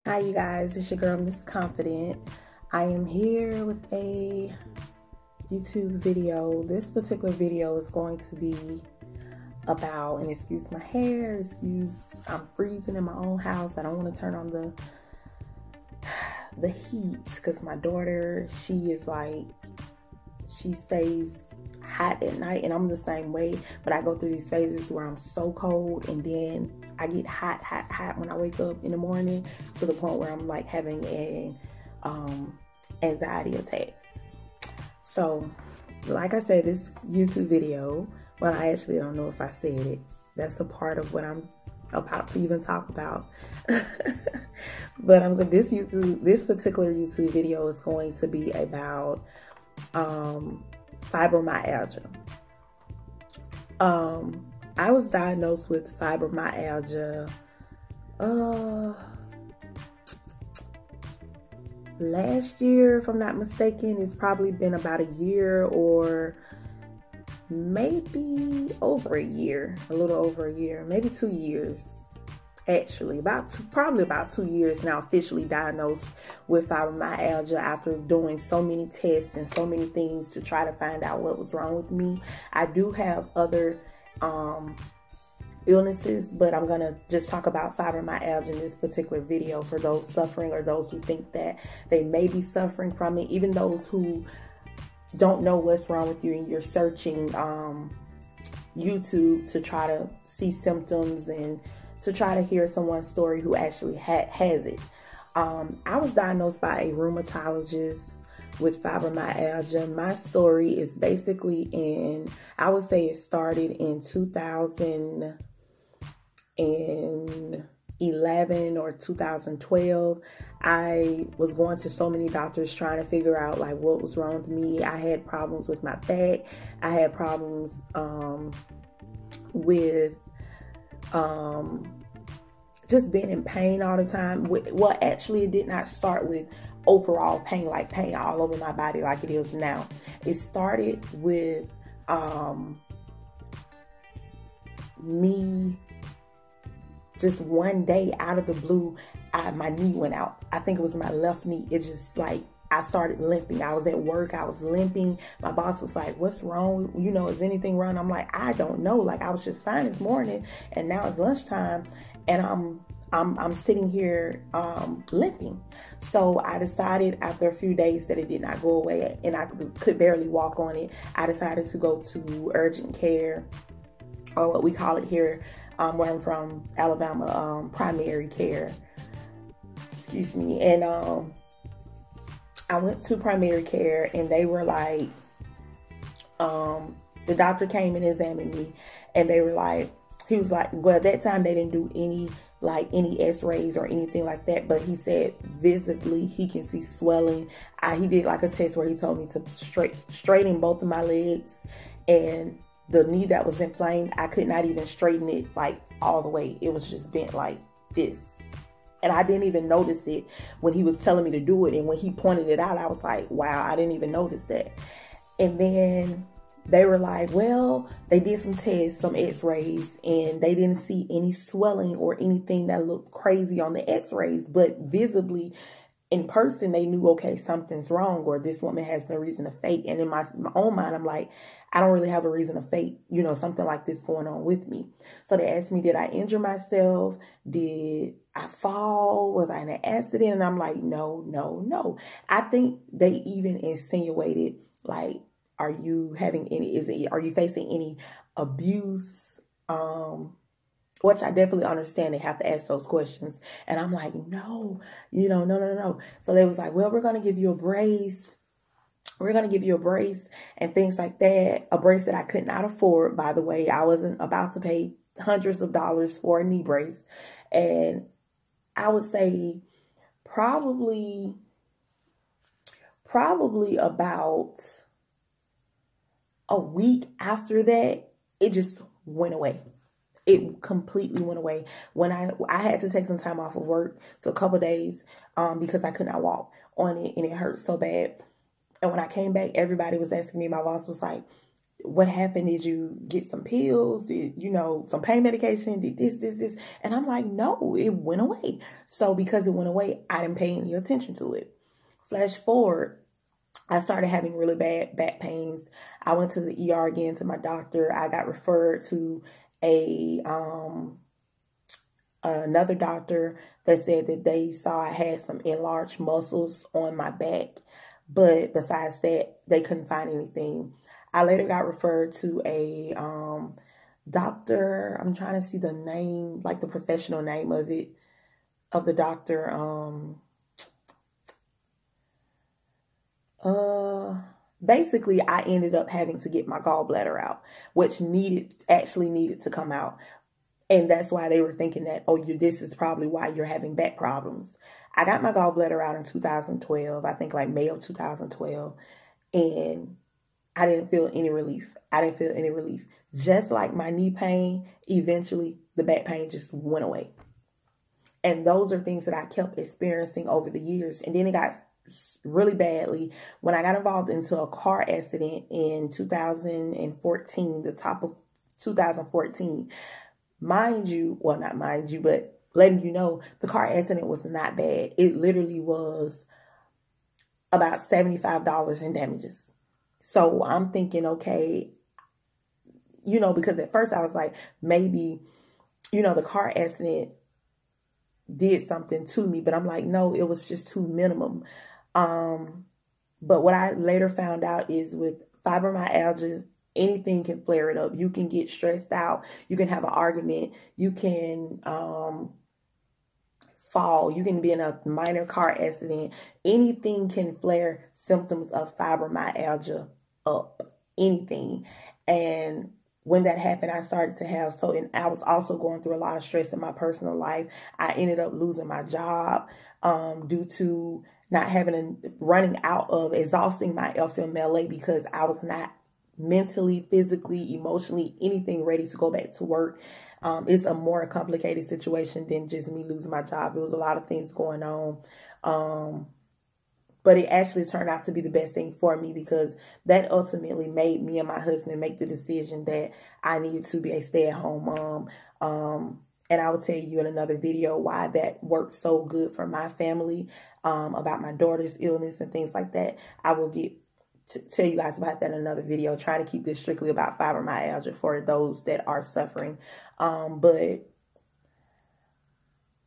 Hi you guys, it's your girl Miss Confident. I am here with a YouTube video. This particular video is going to be about, and excuse my hair, I'm freezing in my own house. I don't want to turn on the heat because my daughter, she stays hot at night, and I'm the same way, but I go through these phases where I'm so cold and then I get hot when I wake up in the morning, to the point where I'm like having an anxiety attack. So like I said, this YouTube video, well, I actually don't know if I said it. That's a part of what I'm about to even talk about. But this particular YouTube video is going to be about fibromyalgia. I was diagnosed with fibromyalgia last year, if I'm not mistaken. It's probably been about a year, or maybe over a year, a little over a year, maybe 2 years. Actually, probably about 2 years now, officially diagnosed with fibromyalgia after doing so many tests and so many things to try to find out what was wrong with me. I do have other illnesses, but I'm gonna just talk about fibromyalgia in this particular video for those suffering, or those who think that they may be suffering from it, even those who don't know what's wrong with you and you're searching YouTube to try to see symptoms and to try to hear someone's story who actually has it. I was diagnosed by a rheumatologist with fibromyalgia. My story is basically I would say it started in 2011 or 2012. I was going to so many doctors trying to figure out like what was wrong with me. I had problems with my back. I had problems with just being in pain all the time. Well, actually, it did not start with overall pain, like pain all over my body like it is now. It started with me just one day out of the blue, my knee went out. I think it was my left knee. It just like, I started limping. I was at work, I was limping. My boss was like, what's wrong? You know, is anything wrong? I'm like, I don't know. Like, I was just fine this morning, and now it's lunchtime, and I'm sitting here limping. So I decided after a few days that it did not go away and I could barely walk on it. I decided to go to urgent care, or what we call it here where I'm from, Alabama, primary care. Excuse me. And I went to primary care, and they were like, the doctor came and examined me, and they were like, he was like, well, at that time they didn't do any x-rays or anything like that, but he said visibly he can see swelling. He did like a test where he told me to straighten both of my legs, and the knee that was inflamed, I could not even straighten it like all the way. It was just bent like this. And I didn't even notice it when he was telling me to do it. And when he pointed it out, I was like, wow, I didn't even notice that. And then they were like, well, they did some tests, some x-rays, and they didn't see any swelling or anything that looked crazy on the x-rays. But visibly, in person, they knew, okay, something's wrong, or this woman has no reason to fake. And in my own mind, I'm like, I don't really have a reason to fake, you know, something like this going on with me. So they asked me, did I injure myself? Did I fall? Was I in an accident? And I'm like, no. I think they even insinuated, like, are you facing any abuse? Which I definitely understand. They have to ask those questions. And I'm like, no. So they was like, well, we're going to give you a brace. We're going to give you a brace and things like that. A brace that I could not afford, by the way. I wasn't about to pay hundreds of dollars for a knee brace. And I would say probably about a week after that, it just went away. It completely went away. When I had to take some time off of work, so a couple of days, because I could not walk on it and it hurt so bad. And when I came back, everybody was asking me, my boss was like, what happened? Did you get some pills? Did, some pain medication? Did this? And I'm like, no, it went away. So because it went away, I didn't pay any attention to it. Flash forward, I started having really bad back pains. I went to the ER again, to my doctor. I got referred to another doctor that said that they saw I had some enlarged muscles on my back. But besides that, they couldn't find anything. I later got referred to a doctor. I'm trying to see the name, like the professional name of the doctor. Basically, I ended up having to get my gallbladder out, which actually needed to come out. And that's why they were thinking that, oh, this is probably why you're having back problems. I got my gallbladder out in 2012, I think like May of 2012. And I didn't feel any relief. Just like my knee pain, eventually the back pain just went away. And those are things that I kept experiencing over the years. And then it got really badly when I got involved into a car accident in 2014, the top of 2014. Mind you, well, not mind you, but letting you know, the car accident was not bad. It literally was about $75 in damages. So I'm thinking, okay, because at first I was like, maybe, the car accident did something to me, but I'm like, no, it was just too minimum. But what I later found out is with fibromyalgia, anything can flare it up. You can get stressed out. You can have an argument. You can fall. You can be in a minor car accident. Anything can flare symptoms of fibromyalgia up. Anything. And when that happened, I started to have, and I was also going through a lot of stress in my personal life. I ended up losing my job due to not running out of exhausting my FMLA because I was not mentally, physically, emotionally, anything ready to go back to work. It's a more complicated situation than just me losing my job. There was a lot of things going on. But it actually turned out to be the best thing for me because that ultimately made me and my husband make the decision that I needed to be a stay-at-home mom. And I will tell you in another video why that worked so good for my family, about my daughter's illness and things like that. I will tell you guys about that in another video, trying to keep this strictly about fibromyalgia for those that are suffering. But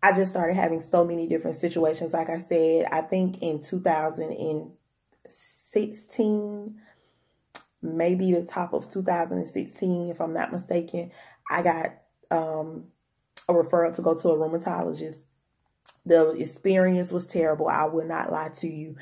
I just started having so many different situations. Like I said, I think in 2016, maybe the top of 2016, if I'm not mistaken, I got a referral to go to a rheumatologist. The experience was terrible. I will not lie to you.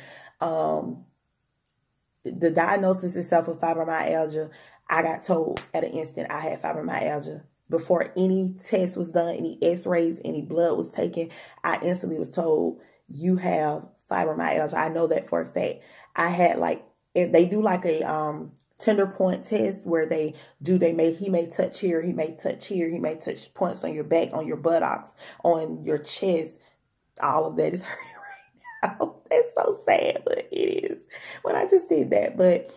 The diagnosis itself of fibromyalgia, I got told at an instant I had fibromyalgia. Before any test was done, any x-rays, any blood was taken, I instantly was told, you have fibromyalgia. I know that for a fact. I had if they do like a tender point test where he may touch here, he may touch here, he may touch points on your back, on your buttocks, on your chest. All of that is hurting right now. That's so sad, but it is. When I just did that, but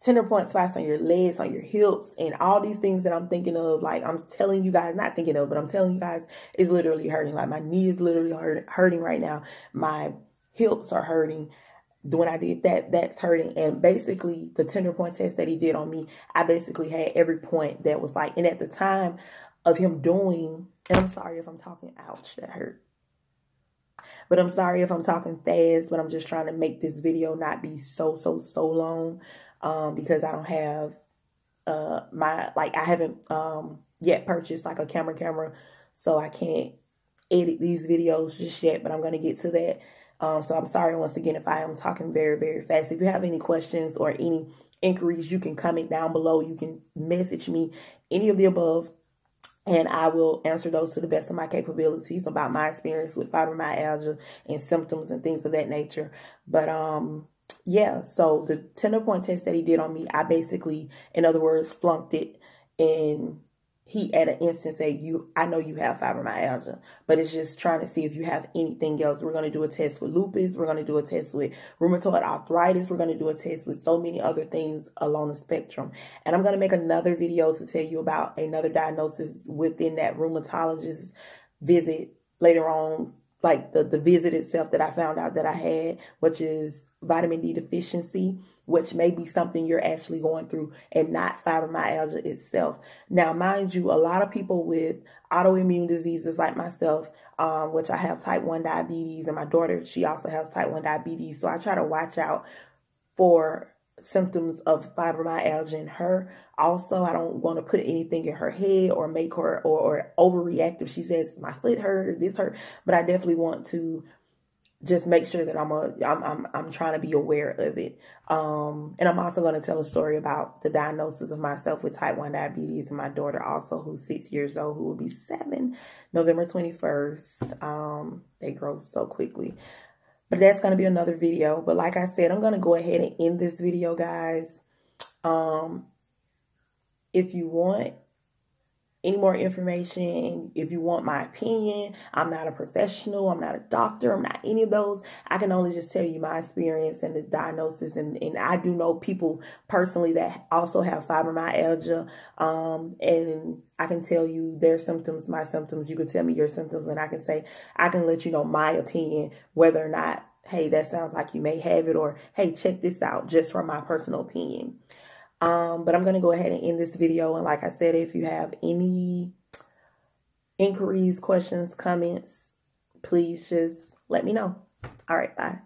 tender point spots on your legs, on your hips, and all these things that I'm thinking of, like I'm telling you guys, not thinking of, but I'm telling you guys, is literally hurting. Like my knee is literally hurting right now. My hips are hurting. When I did that, that's hurting. And basically the tender point test that he did on me, I basically had every point that was like, and at the time of him doing, and I'm sorry if I'm talking, ouch, that hurt. But I'm sorry if I'm talking fast, but I'm just trying to make this video not be so long. Because I don't have I haven't yet purchased like a camera, so I can't edit these videos just yet, but I'm going to get to that. So I'm sorry once again if I am talking very fast. If you have any questions or any inquiries, you can comment down below. You can message me, any of the above, and I will answer those to the best of my capabilities about my experience with fibromyalgia and symptoms and things of that nature. But yeah, so the tender point test that he did on me, I basically, in other words, flunked it. And he at an instant say, I know you have fibromyalgia, but it's just trying to see if you have anything else. We're going to do a test with lupus. We're going to do a test with rheumatoid arthritis. We're going to do a test with so many other things along the spectrum. And I'm going to make another video to tell you about another diagnosis within that rheumatologist visit later on, like the visit itself that I found out that I had, which is vitamin D deficiency, which may be something you're actually going through and not fibromyalgia itself. Now, mind you, a lot of people with autoimmune diseases like myself, which I have type 1 diabetes, and my daughter, she also has type 1 diabetes. So I try to watch out for symptoms of fibromyalgia in her. Also, I don't want to put anything in her head or make her or overreact if she says my foot hurt or this hurt, but I definitely want to just make sure that I'm trying to be aware of it. And I'm also going to tell a story about the diagnosis of myself with type 1 diabetes and my daughter also, who's 6 years old, who will be 7 November 21st. They grow so quickly. But that's going to be another video. But like I said, I'm going to go ahead and end this video, guys. If you want any more information, if you want my opinion, I'm not a professional. I'm not a doctor. I'm not any of those. I can only just tell you my experience and the diagnosis. And I do know people personally that also have fibromyalgia. And I can tell you their symptoms, my symptoms. You can tell me your symptoms and I can let you know my opinion, whether or not, hey, that sounds like you may have it, or hey, check this out, just from my personal opinion. But I'm going to go ahead and end this video. And like I said, if you have any inquiries, questions, comments, please just let me know. All right, bye.